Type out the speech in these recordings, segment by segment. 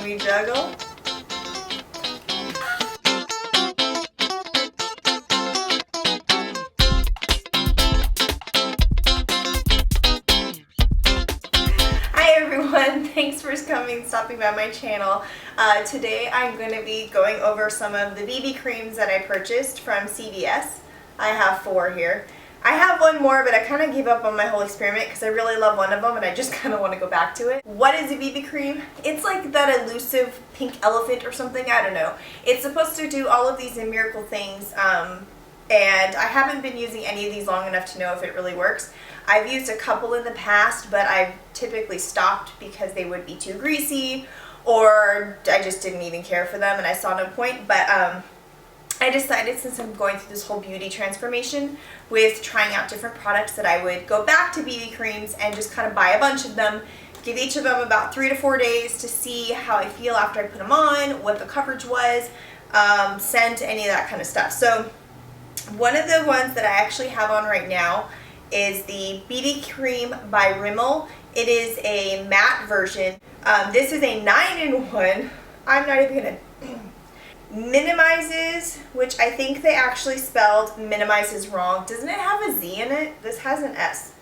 we juggle? Thanks for stopping by my channel. Today I'm going to be going over some of the BB creams that I purchased from CVS. I have 4 here. I have one more, but I kind of gave up on my whole experiment because I really love one of them and I just kind of want to go back to it. What is a BB cream? It's like that elusive pink elephant or something. I don't know. It's supposed to do all of these miracle things, and I haven't been using any of these long enough to know if it really works. I've used a couple in the past, but I've typically stopped because they would be too greasy or I just didn't even care for them and I saw no point. But I decided, since I'm going through this whole beauty transformation with trying out different products, that I would go back to BB creams and just kind of buy a bunch of them, give each of them about 3 to 4 days to see how I feel after I put them on, what the coverage was, scent, any of that kind of stuff. So one of the ones that I actually have on right now is the BB cream by Rimmel. It is a matte version. This is a 9-in-1. I'm not even gonna minimizes, which I think they actually spelled minimizes wrong. Doesn't it have a Z in it? This has an S.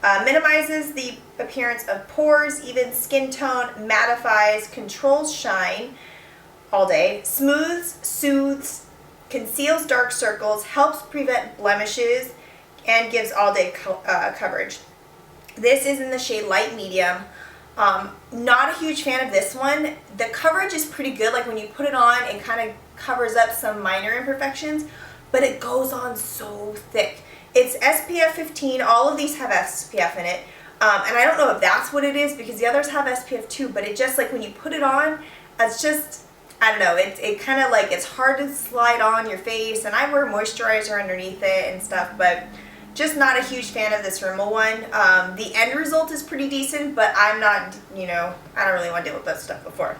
Minimizes the appearance of pores, even skin tone, mattifies, controls shine all day, smooths, soothes, conceals dark circles, helps prevent blemishes, and gives all day coverage. This is in the shade light medium. Not a huge fan of this one. The coverage is pretty good. Like when you put it on, it kind of covers up some minor imperfections, but it goes on so thick. It's SPF 15. All of these have SPF in it. And I don't know if that's what it is because the others have SPF too, but it just, like when you put it on, it's just, I don't know, it kind of like, it's hard to slide on your face, and I wear moisturizer underneath it and stuff, but just not a huge fan of this Rimmel one. The end result is pretty decent, but I'm not, I don't really want to deal with that stuff before.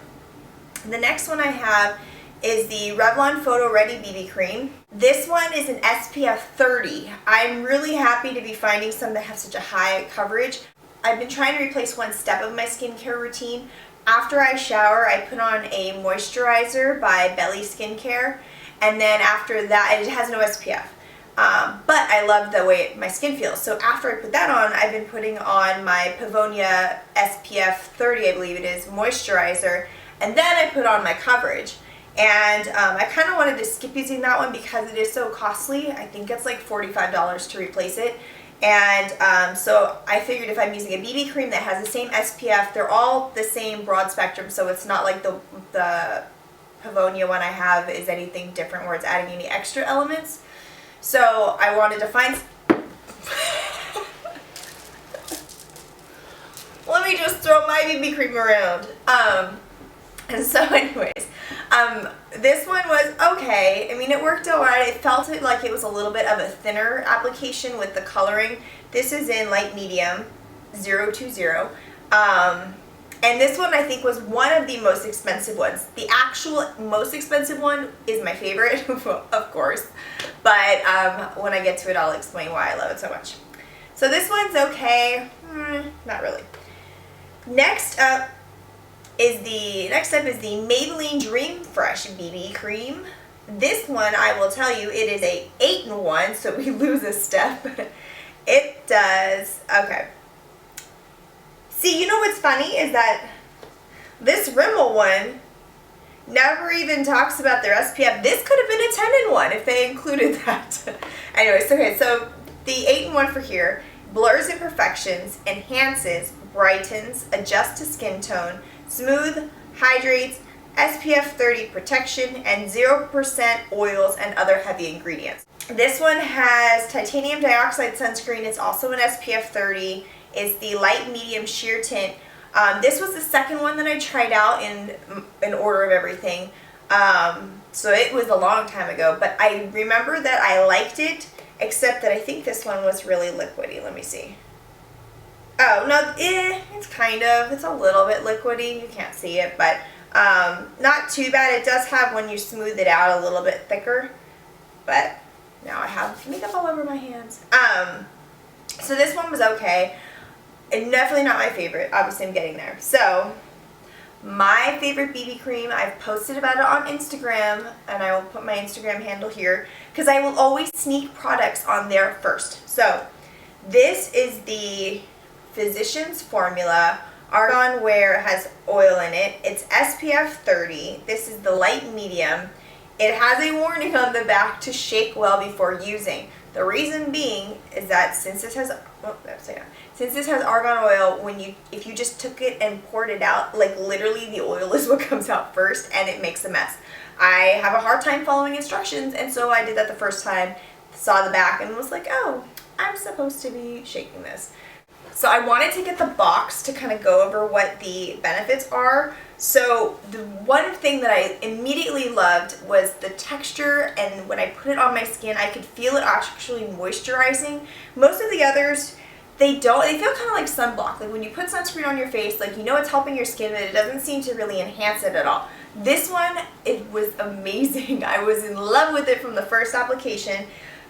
The next one I have is the Revlon Photo Ready BB Cream. This one is an SPF 30. I'm really happy to be finding some that have such a high coverage. I've been trying to replace one step of my skincare routine. After I shower, I put on a moisturizer by Belly Skincare, and then after that, it has no SPF. But I love the way my skin feels. So after I put that on, I've been putting on my Pavonia SPF 30, I believe it is, moisturizer, and then I put on my coverage. And I kind of wanted to skip using that one because it is so costly. I think it's like $45 to replace it. And so I figured if I'm using a BB cream that has the same SPF, they're all the same broad spectrum, so it's not like the Pavonia one I have is anything different where it's adding any extra elements. So I wanted to find... Let me just throw my BB cream around. And so anyways, this one was okay. I mean, it worked alright. It felt like it was a little bit of a thinner application with the coloring. This is in light medium, 020. And this one I think was one of the most expensive ones. The actual most expensive one is my favorite, of course. But when I get to it, I'll explain why I love it so much. So this one's okay. Not really. Next up is the Maybelline Dream Fresh BB Cream. This one, I will tell you, it is a 8-in-1, so we lose a step. It does, okay. See, you know what's funny is that this Rimmel one never even talks about their SPF. This could have been a 10-in-1 if they included that. Anyways, okay, so the 8-in-1 for here blurs imperfections, enhances, brightens, adjusts to skin tone, smooth, hydrates, SPF 30 protection, and 0% oils and other heavy ingredients. This one has titanium dioxide sunscreen. It's also an SPF 30. It's the light medium sheer tint. This was the second one that I tried out in order of everything. So it was a long time ago, but I remember that I liked it, except that I think this one was really liquidy. Let me see. Oh, no, it's a little bit liquidy. You can't see it, but not too bad. It does have, when you smooth it out, a little bit thicker, but now I have makeup all over my hands. So this one was okay. And definitely not my favorite. Obviously, I'm getting there. So, My favorite BB cream, I've posted about it on Instagram, and I will put my Instagram handle here, because I will always sneak products on there first. So, this is the Physicians Formula Argan Wear. It has oil in it. It's SPF 30. This is the light medium. It has a warning on the back to shake well before using. The reason being is that since this has argan oil, if you just took it and poured it out, like literally the oil is what comes out first, and it makes a mess. I have a hard time following instructions, and so I did that the first time, saw the back, and was like, oh, I'm supposed to be shaking this. So I wanted to get the box to kind of go over what the benefits are. So the one thing that I immediately loved was the texture, and when I put it on my skin, I could feel it actually moisturizing. Most of the others, they feel kind of like sunblock. Like when you put sunscreen on your face, like you know it's helping your skin, but it doesn't seem to really enhance it at all. This one, it was amazing. I was in love with it from the first application.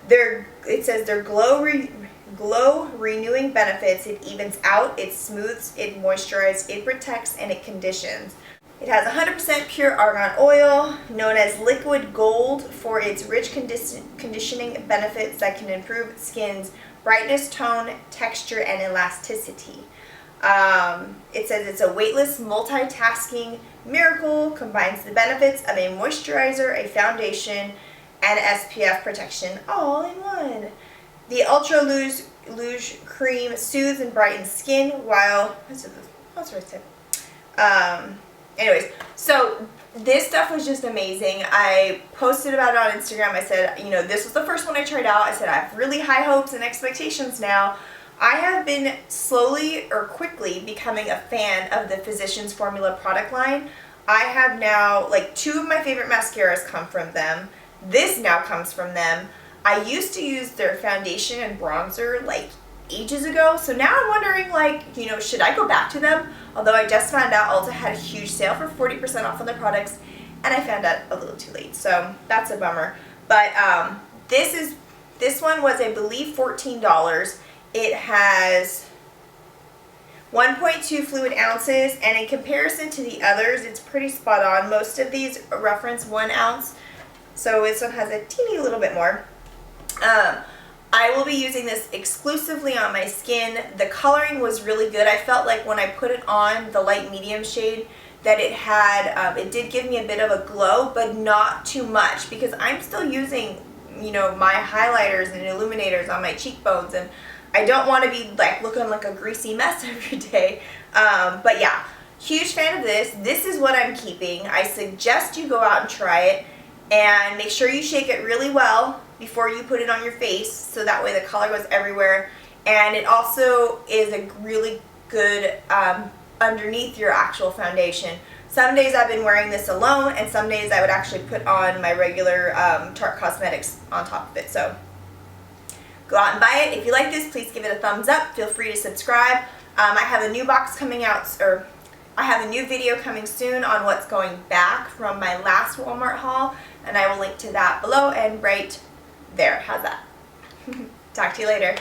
It says they're glow renewing benefits. It evens out, it smooths, it moisturizes, it protects, and it conditions. It has 100% pure argan oil, known as liquid gold, for its rich conditioning benefits that can improve skin's brightness, tone, texture, and elasticity. It says it's a weightless multitasking miracle, combines the benefits of a moisturizer, a foundation, and SPF protection all in one. The Ultra Luge Cream soothes and brightens skin while... anyways, so this stuff was just amazing. I posted about it on Instagram. I said, you know, this was the first one I tried out. I said, I have really high hopes and expectations now. I have been slowly or quickly becoming a fan of the Physicians Formula product line. I have now, like, 2 of my favorite mascaras come from them. This now comes from them. I used to use their foundation and bronzer like ages ago, so now I'm wondering, like, you know, should I go back to them? Although I just found out Ulta had a huge sale for 40% off on their products, and I found out a little too late, so that's a bummer. But this one was, I believe, $14. It has 1.2 fluid ounces, and in comparison to the others, it's pretty spot on. Most of these reference 1 ounce, so this one has a teeny little bit more. I will be using this exclusively on my skin. The coloring was really good. I felt like when I put it on the light medium shade that it did give me a bit of a glow, but not too much, because I'm still using, you know, my highlighters and illuminators on my cheekbones, and I don't want to be like looking like a greasy mess every day. But yeah, huge fan of this. This is what I'm keeping. I suggest you go out and try it, and make sure you shake it really well before you put it on your face, so that way the color goes everywhere. And it also is a really good underneath your actual foundation. Some days I've been wearing this alone, and some days I would actually put on my regular Tarte Cosmetics on top of it. So go out and buy it. If you like this, please give it a thumbs up. Feel free to subscribe. I have a new box coming out, or I have a new video coming soon on what's going back from my last Walmart haul, and I will link to that below and right there. How's that? Talk to you later.